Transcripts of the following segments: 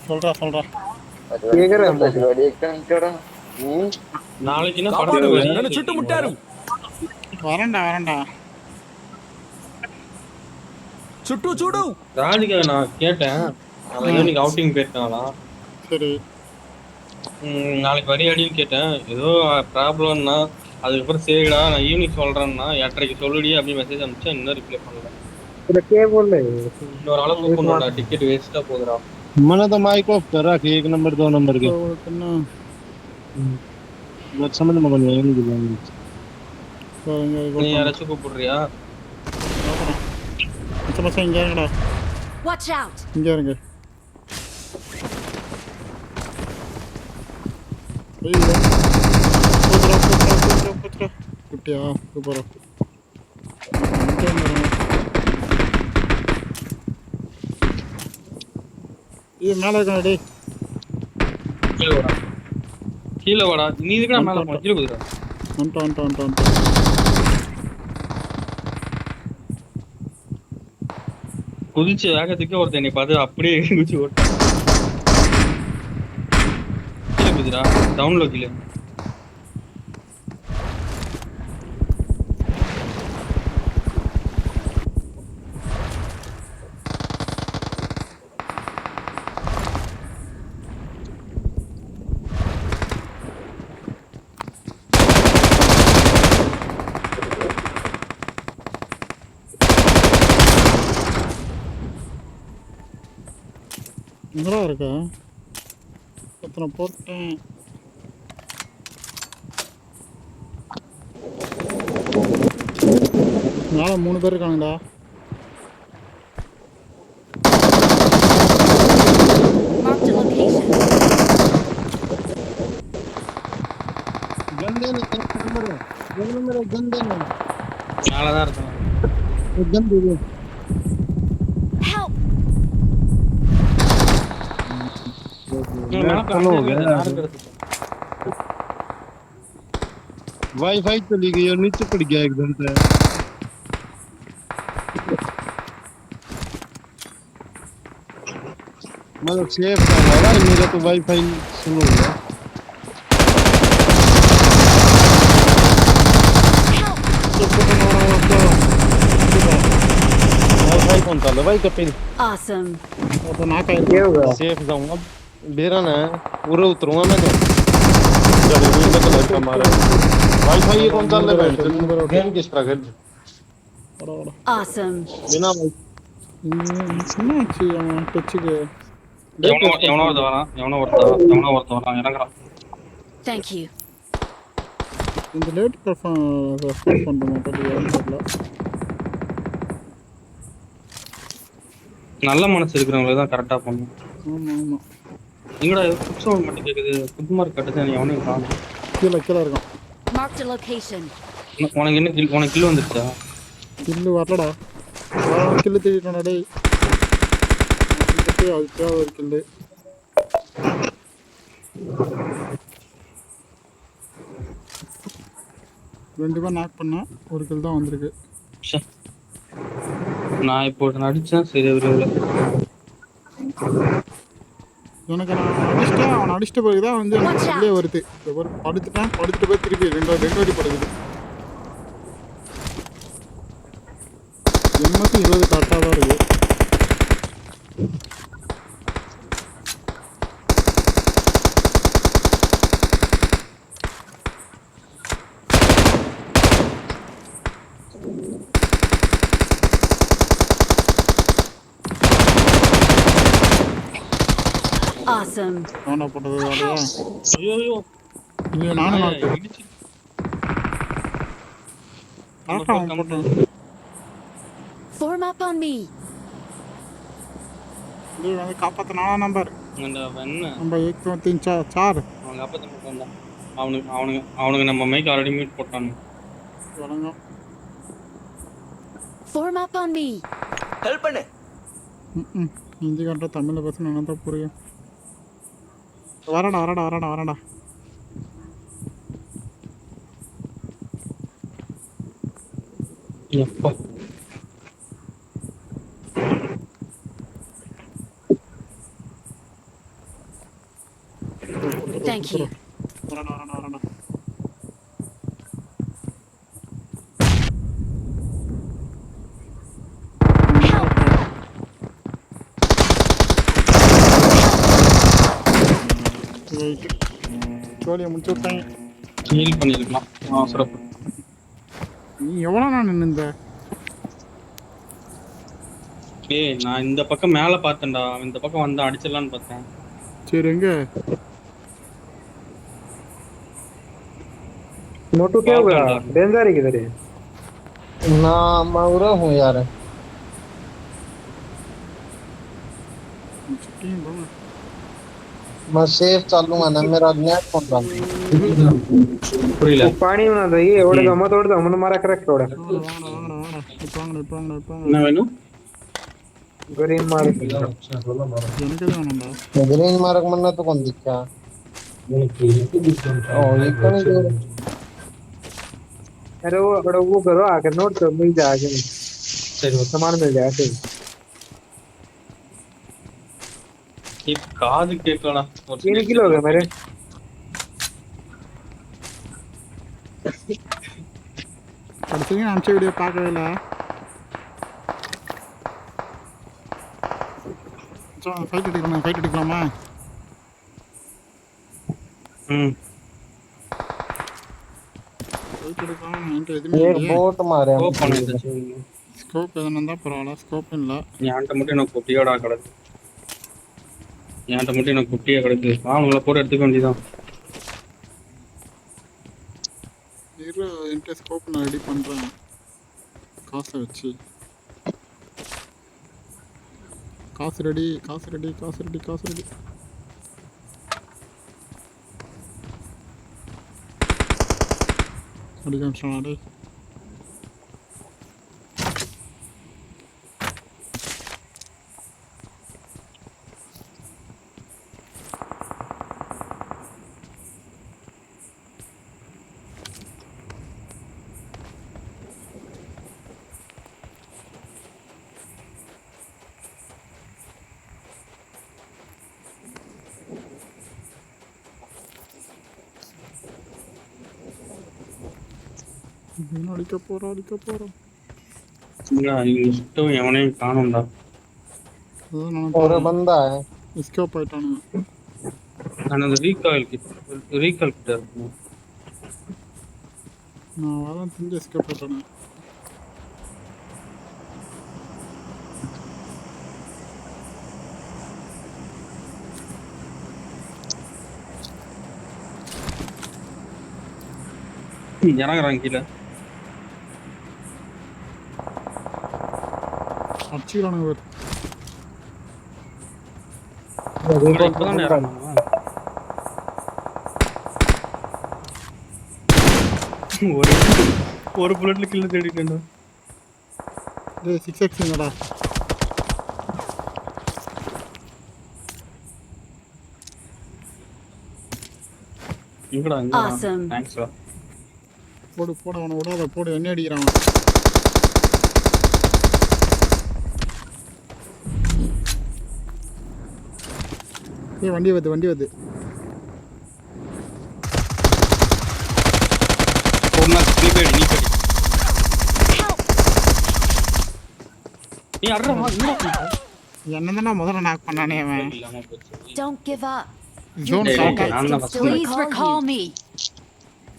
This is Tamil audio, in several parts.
சொல்றா கேக்குறேன் நாளைக்கு என்ன படத்துக்கு வரியா నన్ను చుట్టుముట్టారు வரேன்டா చుట్టూ చూడు ராதிகா நான் கேட்டேன். அவன் ஏதோ இன்னைக்கு அவுட்டிங் போயிருக்காங்களா. சரி நாளைக்கு வரியாடின்னு கேட்டேன். ஏதோ ப்ராப்ளம்னா அதுக்கப்புறம் சரிடா நான் ஈவினிங் சொல்றேன்னா 8:30 சொல்லுடி அப்படின்னு மெசேஜ் அனுப்பிச்சா இன்னும் ரிப்ளை பண்ணல. இன்னொரு ஆளை கூப்பிடணும்டா, டிக்கெட் வேஸ்டா போகுதுடா. मैंने तो माइक ऑफ कर रखी 1 नंबर 2 नंबर के என்ன समझ में नहीं आया मुझे நீ யாராச்சும் கூப்பிடுறியா? மச்சம் இங்கே இருங்கடா. Watch out! இங்கே இருங்க. போச்சுடா குட்டியா சூப்பரா. மேலே இருக்கா டே. கீழே வாடா. நீ இதுக்கு மேல போன கீழே குதிரா. வந்துட்டான். குதிச்சு வேகத்துக்கு ஒருத்தன் என்னை பார்த்து அப்படியே குதிச்சு ஓட்டான். கீழே குதிரா. டவுன்ல கீழே. இங்கடா இருக்கா எத்தனை போட்டேன். மேலே 3 பேர் இருக்காங்கடா. Marked a location. गंदे ने 1 नंबर गंदे ने மேலதான் இருக்கான். गंदे ने Help! चलो हो गया वाईफाई चली गई और नीचे पड़ गया एकदम से मतलब सेफ था वाला मेरा तो वाईफाई स्लो हो गया वाईफाई कौन था भाई कपिल Awesome. तो ना कहीं सेफ जाऊंगा बेरा ना पूरा उतरूंगा मैं तो जब ये तो कलर का मारा वाईफाई ये कौन चल रहा है गेम किस तरह कर Awesome. बिना என்னாச்சு அவன் டச்சுக்கு. எவனோ ஒருத்தன் வரான் இறங்குறான். Thank you. இந்த லேட் பர்ஃபார்ம் பண்ணுறோம் தெரியல. நல்ல மனசு இருக்கிறவங்களுக்கு தான் கரெக்டா பண்ணும். ஆமாம் எங்கடா ஃபுட் சவுண்ட் மட்டும் கேக்குது. ஃபுட் மார்க் கட்டுதான் நீ அவனையும் காணும். கீழே இருக்கான். Marked a location. உனக்கு என்ன உனக்கு கில் வந்துருச்சா? கில்லு வரலடா. கில்லு தேடிட்டானடா டேய். அதுக்காக ஒரு கில்லு. ரெண்டு பேர் நாக் பண்ணா ஒரு கில் தான் வந்திருக்கு. நான் இப்போ அடிச்சேன் சரி இல்லை. எனக்கு அவன் அடிச்சிட்ட பிறகு தான் வந்து எனக்கு கில்லே வருது. படுத்துட்டு போய் திருப்பி ரெண்டு வாட்டி படுக்குது. எம்எஸ் 20 கரெக்டாக தான் இருக்கு. Awesome. அவனா போட்டது வேலையா? ஐயோ இல்லை நானும் போட்டேன். Form up on me. இது வந்து காப்பாற்ற 4 நம்பர் அந்த என்ன நம்ம 134 அவங்க அப்பா தம்பி வந்தான். அவனுக்கு நம்ம மைக் ஆல்ரெடி மியூட் போட்டானு. வணங்கம். Form up on me. Help பண்ணு ஹிந்தி கண்ட தமிழில் பேசணும் என்ன தான் புரியும். வரடா எப்பா Thank you. வரடா. ஜோலியை முடிச்சு விட்டாங்க. ஹீல் பண்ணிருக்கலாம் சிறப்பு. நீ எவ்வளோ நான் நின்னுந்த? ஏய் நான் இந்த பக்கம் மேல பார்த்தேன்டா, இந்த பக்கம் வந்தா அடிச்சிடலான்னு பார்த்தேன். சரி எங்க? मोटू क्या हुआ? डेंजर है किधर है? ना मैं उरा हूँ यार. मैं सेफ चालूंगा ना, मेरा नेट फोन बंद. புரியல. पानी में ना दे ये ओड़े गम्मा तोड़ दो मन मारा करेक्ट ओड़े. வாங்கடா. என்ன வேணும்? ग्रीन मार. எனக்கு எது வேணும்டா? ग्रीन मार्क मन्ना तो कौन दिखा? ओ ये कौन है? अरे वो करो आकर नोट तो मिल जाएगा. சரி ஓகே. सामान मिल जाएगा. இப்ப காது கேட்கலடா. 3 किलो हो गए मेरे. அடுத்து அமிச்ச வீடியோ பார்க்கவே இல்லை. ஃபைட் அடிக்கலாமா? ஃபைட் எடுக்கலாம். என்கிட்ட எதுவுமே ये இல்லையே. बोट मारे हम. ஸ்கோப் பண்ணிட்டு ஸ்கோப் எதுனா இருந்தால் பரவாயில்ல. ஸ்கோப் இல்லை. என்கிட்ட மட்டும் எனக்கு குட்டியோட கிடக்கு. என்கிட்ட மட்டும் எனக்கு குட்டியா கிடக்கு. அவங்கள போட்டு எடுத்துக்க வேண்டியதான். என்கிட்ட ஸ்கோப் நான் ரெடி பண்ணுறேன் காசை வச்சு. காசு ரெடி. அடிக்க ஆரம்பிச்சிட்டானா டேய்? இன்னும் அடிக்க போறோம். இஷ்டம் எவனையும் காணும்டா. அதான் और நான் बंदा है. எஸ்கேப் ஆயிட்டானுங்க. நான் அந்த ரீகால் கிட்ட இருக்கணும். நான் வரேன் தெரிஞ்சு எஸ்கேப் ஆயிட்டானுங்க. இறங்குறாங்க கீழே. அடிச்சுக்கிறானுங்க வேறு. இப்பதான் இறங்குறாங்க. ஒரு புல்லட்ல கீழே தேடிட்டேன். டேய் 6x எங்கடா Awesome. தேங்க்ஸ்டா. போடு அவனை விடாத. போடு என்ன அடிக்கிறான் அவன். ஏய் வண்டி வருது. ஒரு நாள் ஸ்பீட் நீ கடி. நீ அறமா என்னதானா முதல்ல நாக் பண்ணானே அவன். இல்லாம போச்சு. Don't give up. Zone Hey, காட்டா. I'm the first Please recall me.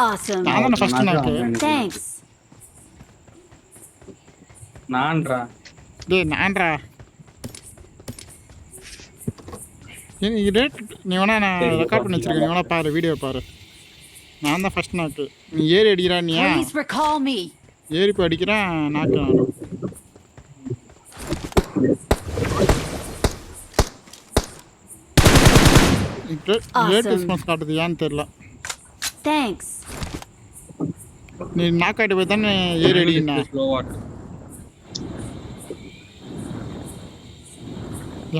Awesome. நான் தான ஃபர்ஸ்ட் நாக்கு. Thanks. நான்டா. டேய் நான்டா. நீ ரேட் நீ வேணா நான் ரெக்கார்ட் பண்ணி வச்சிருக்கேன். நீ வேணா பாரு, வீடியோ பாரு. நான் தான் ஃபர்ஸ்ட் நாக்கு. நீ ஏறி அடிக்கிறா நீயா? Please recall me. ஏறி போய் அடிக்கிறேன் நாக்கு நான். ரேட் ரெஸ்பான்ஸ் காட்டுது ஏன்னு தெரியல. Thanks. நீ நாக் ஆகிட்டு போய் தானே ஏறி அடிக்கணும்.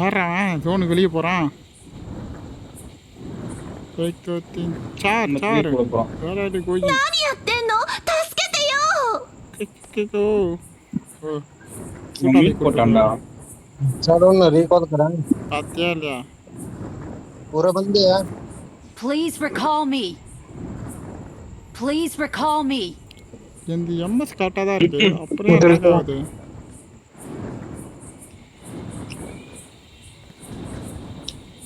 யாரா அவன் ஜோனுக்கு வெளியே போகிறான்? சார் வேற கோயி चलो ना रिकॉल करा. पातिया लिया पूरे बंदे हैं. Please recall me. Please recall me. இந்த எம்எஸ் கரெக்டாக தான் இருக்கு அப்படியே lag ஆகுது.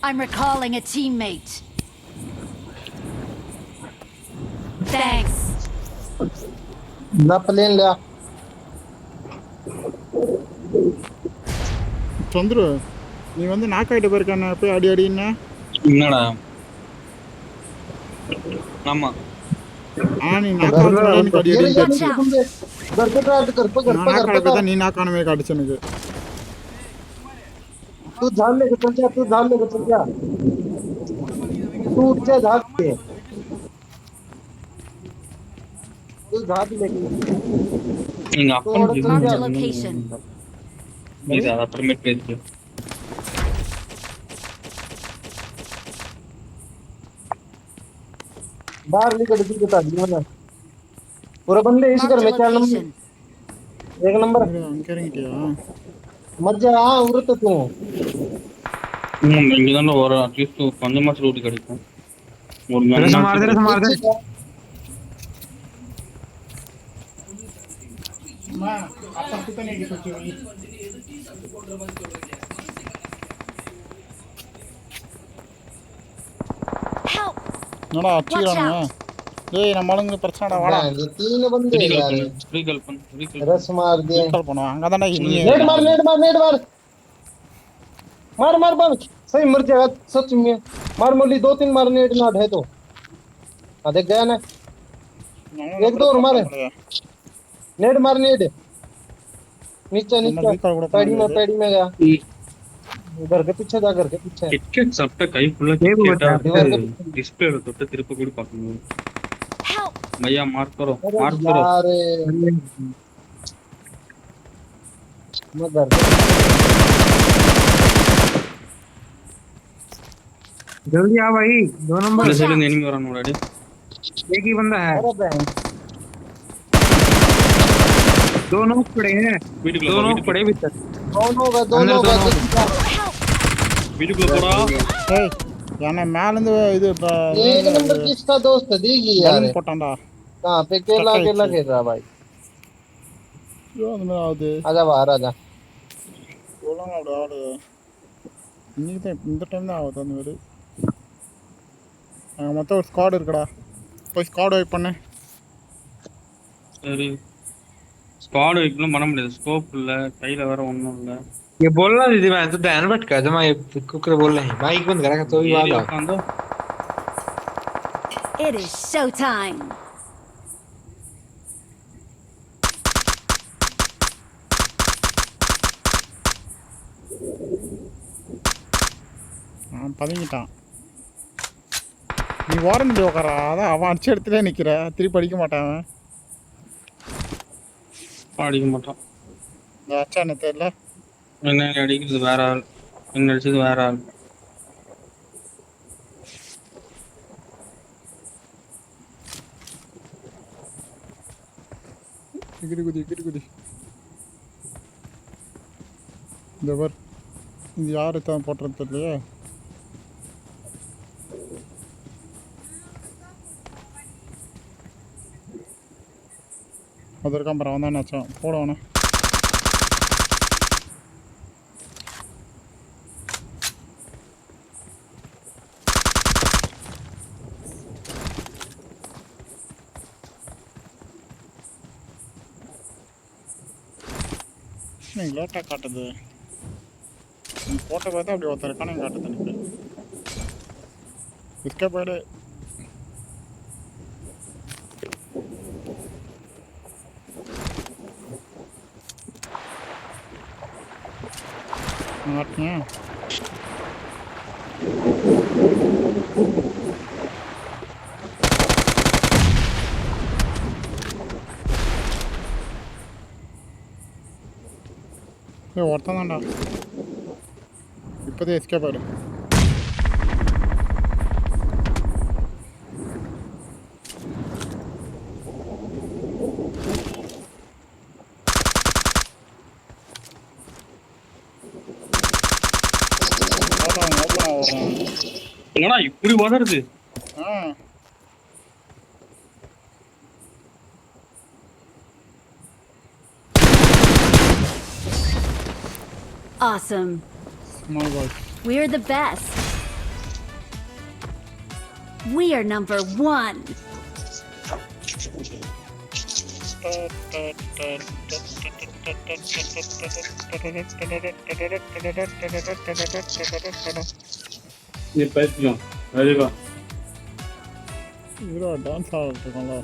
I'm recalling a teammate. Thanks. ना प्लेन ले சந்துரு நீ வந்து நாக் ஆகிட்டு போயிருக்கான போய் அடி அடின்னு. என்னடா ஆமா நீ நாக் ஆகி அடி அடி Watch out. घर पे ट्राई कर पे நான் நாக் ஆகி தான் நீ நாக் ஆன மாதிரி காட்டுச்சு எனக்கு. तू झाल ले चल जा तू झाल ले चल जा तू उठ जा झाल के तू झाल ले எங்க அப்பா Marked a location. இது அப்புறமேட்டு பேசு. बाहर निकल के बता दियो ना पूरा बंदे इसी Marked घर a में 4 नंबर location. 1 नंबर அங்கே இறங்கிட்டியா? मत जा उरत तू இங்க தான் ஒரு அட்லீஸ்ட் கொஞ்சமாச்சு ரூட் கிடைக்கும். ஒரு मार दे Help. என்னடா அடிச்சுக்கிறானுங்க. டேய் நம்ம ஆளுங்க பிரச்சனைடா வாடா. ये 3 बंदे यार ரீகால் பண்ணு. रस मार दिए கால் பண்ணுவோம் அங்கே தானே நீ नेट मार मार मार मार सही मर जाएगा सच में मार मोली 2-3 मार नेट ना है तो देख गया ना एक दो और मारे नेट मार नेट नीचे पैडी में गया घर के पीछे जा घर के पीछे கிட்கெட் சாப்பிட்டா கை ஃபுல்லா கேட்டா டிஸ்ப்ளேல தொட்டு திருப்ப கூட பார்க்கணும். Help. भैया मार करो यार मैं घर जल्दी आ भाई 2 नंबर இந்த சைடுல எனிமி வரானு ரெடி. एक ही बंदा है अरे बहन 2 नॉक पड़े हैं வீட்டுக்குள்ள 2 போ, नॉक पड़े भीतर दोनों होगा வீட்டுக்குள்ள போடா. ஏய் ஏன்னா மேலேருந்து இது एक नंबर किसका दोस्त है देगी यार பலூன் போட்டான்டா. कहां पे केला केला खेल रहा भाई ஐயோ அந்த மாதிரி ஆகுது. आजा बाहर आजा எவ்வளோங்க அப்படி ஆடு இன்னைக்கு தான் இந்த டைம் தான் ஆகுது அந்த மாதிரி. அங்கே மொத்தம் ஒரு ஸ்குவாட் இருக்குடா. போய் ஸ்குவாட் வைப் பண்ணு. சரி ஸ்குவாட் வைக்கலாம் பண்ண முடியாது. ஸ்கோப் இல்ல கையில வேற ஒண்ணும் இல்ல. ये बोल रहा दीदी मैं तो ध्यान भटका कर जमा ये कुकर बोल रहे हैं माइक बंद करा तो भी ஏறி वाला உட்கார்ந்து It is showtime. பதுங்கிட்டான். நீ வாரண்டி உட்காரா அதான் அவன் அடிச்ச இடத்துல நிற்கிற திருப்பி அடிக்க மாட்டான் அவன். அடிக்க மாட்டான். இந்த அச்சான்னு தெரியல. என்ன அடிக்கிறது வேற ஆள், என்ன அடிச்சது வேற ஆள். எகிரி குதி இந்த வர் இது யாரு தான் போட்டுறது தெரியலையே. அது இருக்கான் அப்புறம் அவன் தான் நினச்சான் போடவனே. நீங்கள் லேட்டாக காட்டுது. போட்ட பார்த்தா அப்படி ஒருத்தர் இருக்கானே காட்டுது எனக்கு. எஸ்கேப் ஆயிடு. மாட்டியா ஒருத்தன் தான்டா. இப்போதே எஸ்கேப் ஆயிடு. என்னடா இப்படி வளருது? ஆ Awesome. Small boy We're the best. We are number 1. நீ பைத்தியம் அறிவா இவ்வளோ டான்ஸ் ஆடிட்டு இருக்கோம்ல